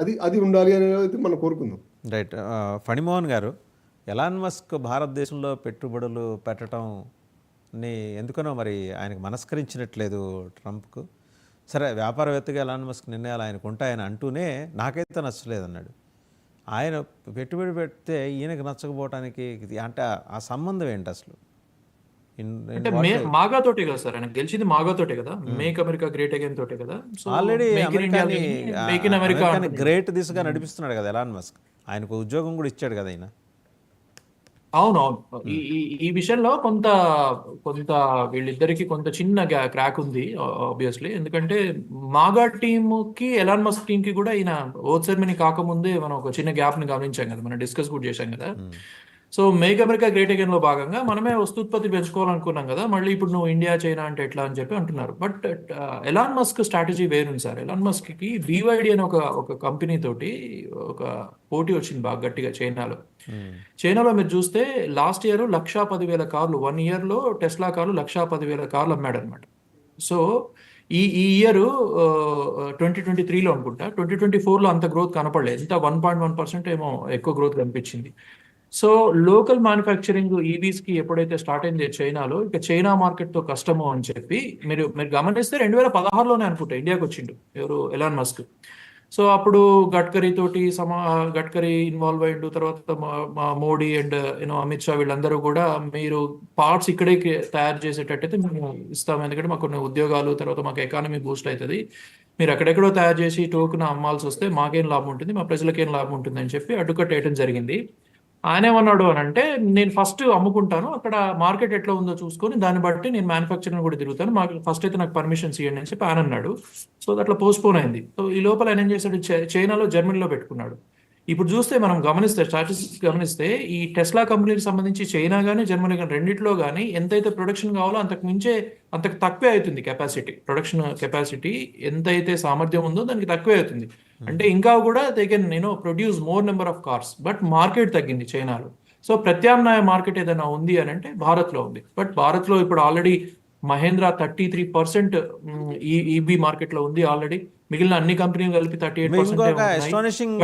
అది అది ఉండాలి అనేది మనం కోరుకుందాం. రైట్. ఫణిమోహన్ గారు, ఎలాన్ మస్క్ భారతదేశంలో పెట్టుబడులు పెట్టడంని ఎందుకనో మరి ఆయనకు మనస్కరించినట్లేదు ట్రంప్కు. సరే, వ్యాపారవేత్తగా ఎలాన్ మస్క్ నిర్ణయాలు ఆయనకు ఉంటాయని అంటూనే నాకైతే నచ్చలేదన్నాడు. ఆయన పెట్టుబడి పెడితే ఈయనకు నచ్చకపోవటానికి అంటే ఆ సంబంధం ఏంటి అసలు? ఇన్ ఇన్ అంటే వాట్ మాగా తోటే కదా సార్, ఆయన గెలిచింది మాగా తోటే కదా, మేక్ అమెరికా గ్రేట్ అగైన్ తోటే కదా. So already make in India make in America అమెరికాని అంటున్నాడు. గ్రేట్ దిశగా నడిపిస్తున్నాడు కదా ఎలాన్ మస్క్. ఆయనకు ఉద్యోగం కూడా ఇచ్చాడు కదా ఆయన. అవునవును. ఈ ఈ ఈ విషయంలో కొంత కొంత వీళ్ళిద్దరికి కొంత చిన్న క్రాక్ ఉంది ఆబ్వియస్లీ. ఎందుకంటే మాగా టీంకి ఎలాన్ మస్క్ టీం కి కూడా ఈయన ఓట్ సెరమనీ కాకముందే మనం ఒక చిన్న గ్యాప్ ని గమనించాం కదా, మనం డిస్కస్ కూడా చేశాం కదా. So make America great again లో భాగంగా మనమే వస్తూత్పత్తి పెంచుకోవాలనుకున్నాం కదా, మళ్ళీ ఇప్పుడు నువ్వు ఇండియా చైనా అంటే ఎట్లా అని చెప్పి అంటున్నారు. బట్ ఎలాన్ మస్క్ స్ట్రాటజీ వేరుంది సార్. ఎలాన్ మస్క్ కి BYD అని ఒక కంపెనీ తోటి ఒక పోటీ వచ్చింది బాగా గట్టిగా చైనాలో. చైనాలో మీరు చూస్తే లాస్ట్ ఇయర్ 1,10,000 కార్లు, 1 year లో టెస్లా కార్లు 1,10,000 కార్లు అమ్మాడు అనమాట. సో ఈ ఇయర్ 2023లో అనుకుంటా, 2024లో అంత గ్రోత్ కనపడలేదు. ఎంత 1.1% ఏమో ఎక్కువ గ్రోత్ కనిపించింది. సో లోకల్ మ్యానుఫ్యాక్చరింగ్ ఈవీస్ కి ఎప్పుడైతే స్టార్ట్ అయింది చైనాలో, ఇక చైనా మార్కెట్ తో కష్టము అని చెప్పి మీరు మీరు గమనిస్తే 2016లోనే అనుకుంటా ఇండియాకి వచ్చిండు ఎవరు, ఎలాన్ మస్క్. సో అప్పుడు గడ్కరీ తోటి గడ్కరీ ఇన్వాల్వ్ అయ్యిండు. తర్వాత మా మోడీ అండ్ అమిత్ షా వీళ్ళందరూ కూడా మీరు పార్ట్స్ ఇక్కడే తయారు చేసేటట్టయితే మేము ఇస్తాం, ఎందుకంటే మాకు కొన్ని ఉద్యోగాలు, తర్వాత మాకు ఎకానమీ బూస్ట్ అవుతుంది, మీరు ఎక్కడెక్కడో తయారు చేసి టోకున అమ్మాల్సి వస్తే మాకేం లాభం ఉంటుంది, మా ప్రజలకేం లాభం ఉంటుంది అని చెప్పి అడ్డుకట్టేయడం జరిగింది. ఆయన ఏమన్నాడు అని అంటే, నేను ఫస్ట్ అమ్ముకుంటాను, అక్కడ మార్కెట్ ఎట్లా ఉందో చూసుకొని దాన్ని బట్టి నేను మ్యానుఫ్యాక్చరింగ్ కూడా తిరుగుతాను, మాకు ఫస్ట్ అయితే నాకు పర్మిషన్స్ ఇవ్వండి అని చెప్పి ఆయన అన్నాడు. సో అట్లా పోస్ట్పోన్ అయింది. సో ఈ లోపల ఆయన ఏం చేశాడు, చైనాలో జర్మనీలో పెట్టుకున్నాడు. ఇప్పుడు చూస్తే మనం గమనిస్తే స్టాటిస్టిక్స్ గమనిస్తే ఈ టెస్లా కంపెనీకి సంబంధించి చైనా కానీ జర్మనీ కానీ రెండిట్లో కానీ ఎంతైతే ప్రొడక్షన్ కావాలో అంతకు మించే, అంతకు తక్కువే అవుతుంది కెపాసిటీ. ప్రొడక్షన్ కెపాసిటీ ఎంతైతే సామర్థ్యం ఉందో దానికి తక్కువే అవుతుంది. అంటే ఇంకా కూడా they can produce more number of cars, but market తగ్గింది చైనాలో. సో ప్రత్యామ్నాయ మార్కెట్ ఏదైనా ఉంది అని అంటే భారత్లో ఉంది. బట్ భారత్లో ఇప్పుడు ఆల్రెడీ మహేంద్ర 33% ఈబీ మార్కెట్ లో ఉంది ఆల్రెడీ. మిగిలిన అన్ని కంపెనీలు కలిపి 38%. ఇంకొక అస్టానిషింగ్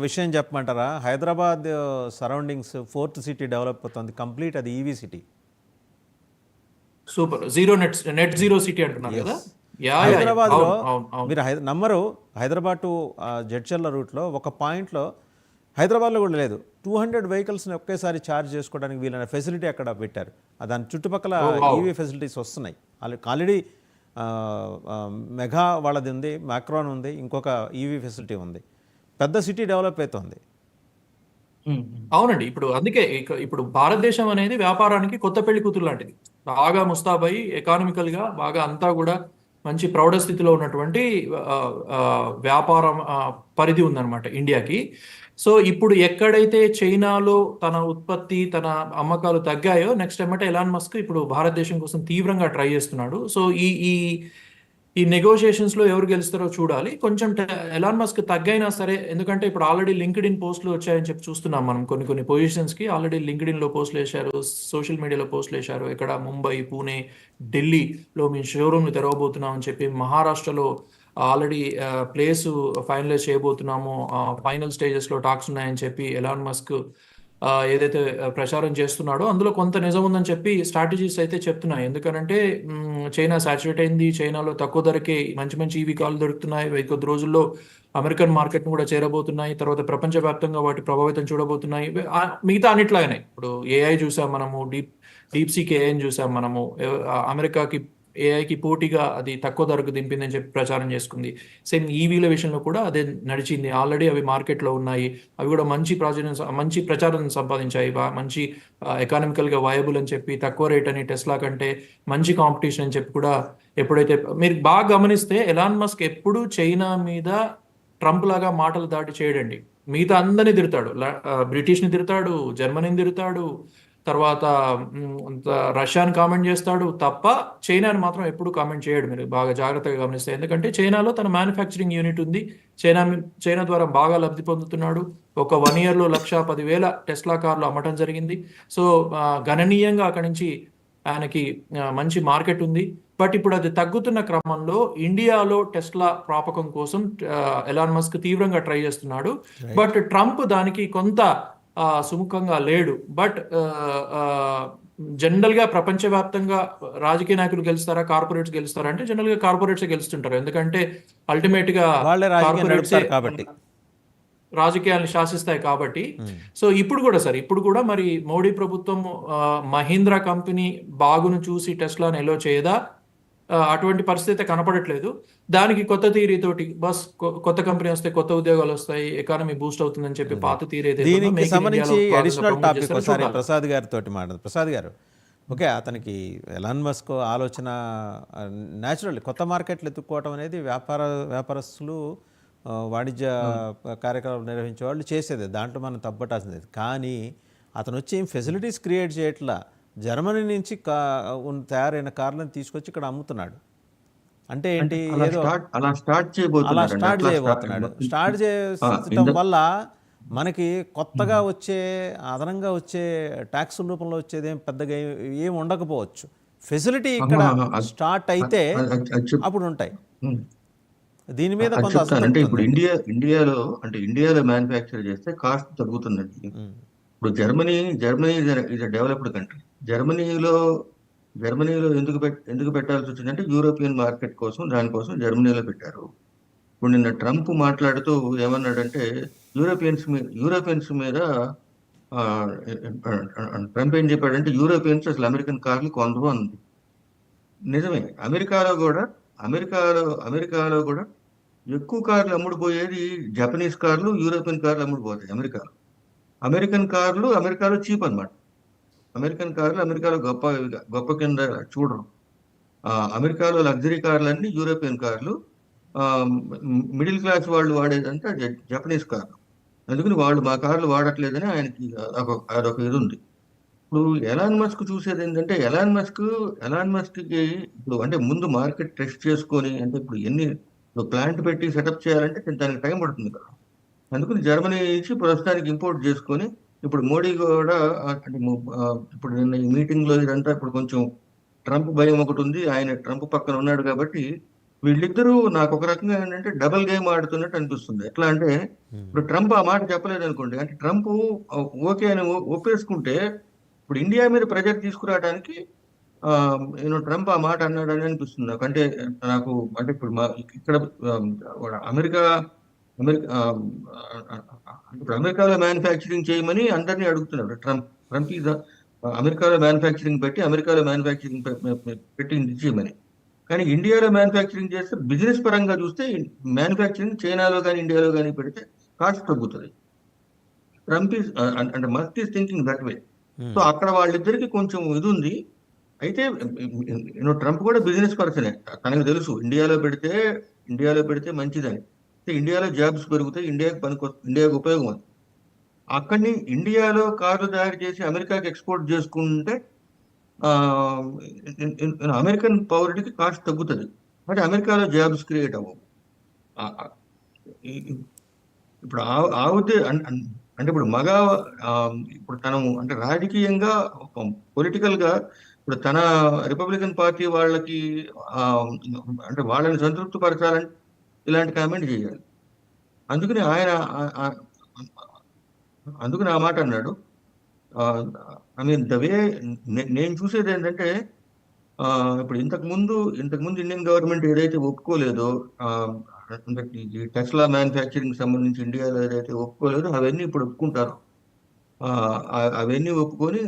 విషయం చెప్పమంటారా? Hyderabad surroundings 4th city develop అవుతుంది కంప్లీట్, అది EV city. Super. Net zero city అంటున్నారు కదా. హైదరాబాద్లో మీరు నమ్మరు, హైదరాబాద్ టు జడ్చర్ల రూట్లో ఒక పాయింట్లో హైదరాబాద్లో కూడా లేదు, 200 వెహికల్స్ని ఒకేసారి ఛార్జ్ చేసుకోవడానికి వీలైన ఫెసిలిటీ అక్కడ పెట్టారు. దాని చుట్టుపక్కల ఈవీ ఫెసిలిటీస్ వస్తున్నాయి. ఆల్రెడీ మెగా వాళ్ళది ఉంది, మ్యాక్రాన్ ఉంది, ఇంకొక ఈవీ ఫెసిలిటీ ఉంది. పెద్ద సిటీ డెవలప్ అవుతుంది. అవునండి. ఇప్పుడు అందుకే ఇప్పుడు భారతదేశం అనేది వ్యాపారానికి కొత్త పెళ్లి కూతురు లాంటిది. బాగా ముస్తాబయి ఎకానమికల్గా బాగా అంతా కూడా మంచి ప్రౌఢ స్థితిలో ఉన్నటువంటి వ్యాపారం పరిధి ఉందన్నమాట ఇండియాకి. సో ఇప్పుడు ఎక్కడైతే చైనాలో తన ఉత్పత్తి, తన అమ్మకాలు తగ్గాయో, నెక్స్ట్ ఏమంటే ఎలాన్ మస్క్ ఇప్పుడు భారతదేశం కోసం తీవ్రంగా ట్రై చేస్తున్నాడు. సో ఈ ఈ ఈ నెగోషియేషన్స్ లో ఎవరు గెలుస్తారో చూడాలి. కొంచెం ఎలాన్ మస్క్ తగ్గైనా సరే, ఎందుకంటే ఇప్పుడు ఆల్రెడీ లింక్డ్ ఇన్ పోస్టులు వచ్చాయని చెప్పి చూస్తున్నాం మనం. కొన్ని పొజిషన్స్ కి ఆల్రెడీ లింక్డ్ ఇన్ లో పోస్టులు వేశారు, సోషల్ మీడియాలో పోస్టులు వేశారు. ఇక్కడ ముంబై, పూణే, ఢిల్లీలో మేము షోరూమ్ తెరవబోతున్నాం అని చెప్పి, మహారాష్ట్రలో ఆల్రెడీ ప్లేస్ ఫైనలైజ్ చేయబోతున్నాము, ఫైనల్ స్టేజెస్ లో టాక్స్ ఉన్నాయని చెప్పి ఎలాన్ మస్క్ ఏదైతే ప్రచారం చేస్తున్నాడో అందులో కొంత నిజం ఉందని చెప్పి స్ట్రాటజీస్ అయితే చెప్తున్నాయి. ఎందుకంటే చైనా సాచురేట్ అయింది, చైనాలో తక్కువ ధరకే మంచి మంచి ఈవీ కార్లు దొరుకుతున్నాయి, కొద్ది రోజుల్లో అమెరికన్ మార్కెట్ కూడా చేరబోతున్నాయి, తర్వాత ప్రపంచవ్యాప్తంగా వాటి ప్రభావితం చూడబోతున్నాయి. మిగతా అన్నిట్లాగానే ఇప్పుడు ఏఐ చూసాం మనము, డీప్ సీక్ ఏఐని చూసాం మనము. అమెరికాకి ఏఐకి పోటీగా అది తక్కువ ధరకు దింపిందని చెప్పి ప్రచారం చేసుకుంది. సేమ్ ఈవీల విషయంలో కూడా అదే నడిచింది. ఆల్రెడీ అవి మార్కెట్లో ఉన్నాయి, అవి కూడా మంచి ప్రచారం సంపాదించాయి, మంచి ఎకానమికల్గా వయబుల్ అని చెప్పి, తక్కువ రేట్ అని, టెస్లా కంటే మంచి కాంపిటీషన్ అని చెప్పి కూడా. ఎప్పుడైతే మీరు బాగా గమనిస్తే ఎలాన్ మస్క్ ఎప్పుడు చైనా మీద ట్రంప్ లాగా మాటలు దాటి చేయడండి. మిగతా అందరినీ తిడతాడు, బ్రిటిష్ని తిడతాడు, జర్మనీని తిడతాడు, తర్వాత రష్యాని కామెంట్ చేస్తాడు తప్ప చైనాని మాత్రం ఎప్పుడు కామెంట్ చేయడు. మీరు బాగా జాగ్రత్తగా గమనిస్తే, ఎందుకంటే చైనాలో తన మ్యానుఫ్యాక్చరింగ్ యూనిట్ ఉంది, చైనా ద్వారా బాగా లబ్ధి పొందుతున్నాడు. ఒక 1 year లో 1,10,000 టెస్లా కార్లు అమ్మటం జరిగింది. సో గణనీయంగా అక్కడి నుంచి ఆయనకి మంచి మార్కెట్ ఉంది. బట్ ఇప్పుడు అది తగ్గుతున్న క్రమంలో ఇండియాలో టెస్లా ప్రాపకం కోసం ఎలాన్ మస్క్ తీవ్రంగా ట్రై చేస్తున్నాడు. బట్ ట్రంప్ దానికి కొంత సుముఖంగా లేడు. బట్ జనరల్ గా ప్రపంచవ్యాప్తంగా రాజకీయ నాయకులు గెలుస్తారా, కార్పొరేట్స్ గెలుస్తారా అంటే జనరల్ గా కార్పొరేట్స్ గెలుస్తుంటారు. ఎందుకంటే అల్టిమేట్ గా వాళ్ళే రాజకీయం కార్పొరేట్స్ నడుపుతారు కాబట్టి. రాజకీయాలను శాసిస్తాయి కాబట్టి. సో ఇప్పుడు కూడా మరి మోడీ ప్రభుత్వం మహీంద్రా కంపెనీ బాగును చూసి టెస్లాను ఎలో చేయదా? అటువంటి పరిస్థితి కనపడట్లేదు. దానికి కొత్త థియరీ తోటి బస్ కొత్త కంపెనీ వస్తే కొత్త ఉద్యోగాలు వస్తాయి, ఎకానమీ బూస్ట్ అవుతుందని చెప్పి పాత థియరీ దీనికి సంబంధించి అడిషనల్ టాపిక్ ఒకసారి ప్రసాద్ గారితో మాట్లాడు. ప్రసాద్ గారు, ఓకే, అతనికి ఎలాన్ మస్క్ ఆలోచన న్యాచురల్ కొత్త మార్కెట్లు ఎత్తుక్కోవటం అనేది వ్యాపారస్తులు వాణిజ్య కార్యక్రమాలు నిర్వహించే వాళ్ళు చేసేది, దాంట్లో మనం తప్పటాల్సింది. కానీ అతను వచ్చి ఏం ఫెసిలిటీస్ క్రియేట్ చేయట్లా, జర్మనీ నుంచి తయారైన కార్లను తీసుకొచ్చి ఇక్కడ అమ్ముతున్నాడు. అంటే ఏంటి, ఏదో అలా స్టార్ట్ చేయబోతున్నాడు. స్టార్ట్ చేయడం వల్ల మనకి కొత్తగా వచ్చే అదనంగా వచ్చే ట్యాక్స్ రూపంలో వచ్చేది ఏం పెద్దగా ఏం ఉండకపోవచ్చు. ఫెసిలిటీ ఇక్కడ స్టార్ట్ అయితే అప్పుడు ఉంటాయి. దీని మీద కొంత అంటే ఇప్పుడు ఇండియాలో మ్యానుఫ్యాక్చర్ చేస్తే కాస్ట్ తగ్గుతుందండి. ఇప్పుడు జర్మనీ ఇస్ డెవలప్డ్ కంట్రీ. జర్మనీలో ఎందుకు పెట్టాల్సి వచ్చిందంటే యూరోపియన్ మార్కెట్ కోసం, దానికోసం జర్మనీలో పెట్టారు. ఇప్పుడు నిన్న ట్రంప్ మాట్లాడుతూ ఏమన్నాడంటే యూరోపియన్స్ మీద ట్రంప్ ఏం చెప్పాడంటే యూరోపియన్స్ అసలు అమెరికన్ కార్లు కొనరు అంది. నిజమే. అమెరికాలో కూడా ఎక్కువ కార్లు అమ్ముడుపోయేది జపనీస్ కార్లు, యూరోపియన్ కార్లు అమ్ముడుపోతాయి అమెరికాలో. అమెరికాలో చీప్ అనమాట. అమెరికాలో గొప్ప కింద చూడరు. అమెరికాలో లగ్జరీ కార్లన్నీ యూరోపియన్ కార్లు, మిడిల్ క్లాస్ వాళ్ళు వాడేదంటే జపనీస్ కార్లు. అందుకని వాళ్ళు మా కార్లు వాడట్లేదని ఆయనకి అదొక ఇది ఉంది. ఇప్పుడు ఎలాన్ మస్క్ చూసేది ఏంటంటే ఎలాన్ మస్క్కి ఇప్పుడు అంటే ముందు మార్కెట్ టెస్ట్ చేసుకొని, అంటే ఇప్పుడు ప్లాంట్ పెట్టి సెటప్ చేయాలంటే దానికి టైం పడుతుంది కదా. అందుకని జర్మనీ నుంచి ప్రస్తుతానికి ఇంపోర్ట్ చేసుకొని, ఇప్పుడు మోడీ కూడా అంటే ఇప్పుడు నిన్న ఈ మీటింగ్లో ఇదంతా ఇప్పుడు కొంచెం ట్రంప్ భయం ఒకటి ఉంది. ఆయన ట్రంప్ పక్కన ఉన్నాడు కాబట్టి వీళ్ళిద్దరూ నాకు ఒక రకంగా ఏంటంటే డబుల్ గేమ్ ఆడుతున్నట్టు అనిపిస్తుంది. ఎట్లా అంటే ఇప్పుడు ట్రంప్ ఆ మాట చెప్పలేదు అనుకోండి, అంటే ట్రంప్ ఓకే అని ఒప్పేసుకుంటే ఇప్పుడు ఇండియా మీద ప్రెజర్ తీసుకురావడానికి ట్రంప్ ఆ మాట అన్నాడని అనిపిస్తుంది నాకు. అంటే ఇప్పుడు ఇక్కడ అమెరికాలో మ్యానుఫ్యాక్చరింగ్ చేయమని అందరినీ అడుగుతున్నాడు ట్రంప్ అమెరికాలో మ్యానుఫ్యాక్చరింగ్ పెట్టి చేయమని. కానీ ఇండియాలో మ్యానుఫ్యాక్చరింగ్ చేస్తే బిజినెస్ పరంగా చూస్తే మ్యానుఫ్యాక్చరింగ్ చైనాలో కానీ ఇండియాలో కానీ పెడితే కాస్ట్ తగ్గుతుంది. ట్రంప్ అంటే must is thinking that way. So అక్కడ వాళ్ళిద్దరికి కొంచెం ఇది ఉంది. అయితే ట్రంప్ కూడా బిజినెస్ పర్సనే, తనకు తెలుసు ఇండియాలో పెడితే మంచిదని. ఇండియాలో జాబ్స్ పెరుగుతాయి, ఇండియాకు ఉపయోగం అది. అక్కడిని ఇండియాలో కార్లు తయారు చేసి అమెరికాకి ఎక్స్పోర్ట్ చేసుకుంటే అమెరికన్ పౌరుడికి కాస్ట్ తగ్గుతుంది, అంటే అమెరికాలో జాబ్స్ క్రియేట్ అవ్వవు. ఇప్పుడు అంటే ఇప్పుడు తను అంటే రాజకీయంగా పొలిటికల్ గా ఇప్పుడు తన రిపబ్లికన్ పార్టీ వాళ్ళకి అంటే వాళ్ళని సంతృప్తి పరచాలంటే ఇలాంటి కామెంట్ చేయాలి. అందుకని ఆ మాట అన్నాడు. ఐ మీన్ ద వే నేను చూసేది ఏంటంటే ఇప్పుడు ఇంతకు ముందు ఇండియన్ గవర్నమెంట్ ఏదైతే ఒప్పుకోలేదో, ఈ టెస్లా మ్యానుఫ్యాక్చరింగ్ సంబంధించి ఇండియాలో ఏదైతే ఒప్పుకోలేదో అవన్నీ ఇప్పుడు ఒప్పుకుంటారు. అవన్నీ ఒప్పుకొని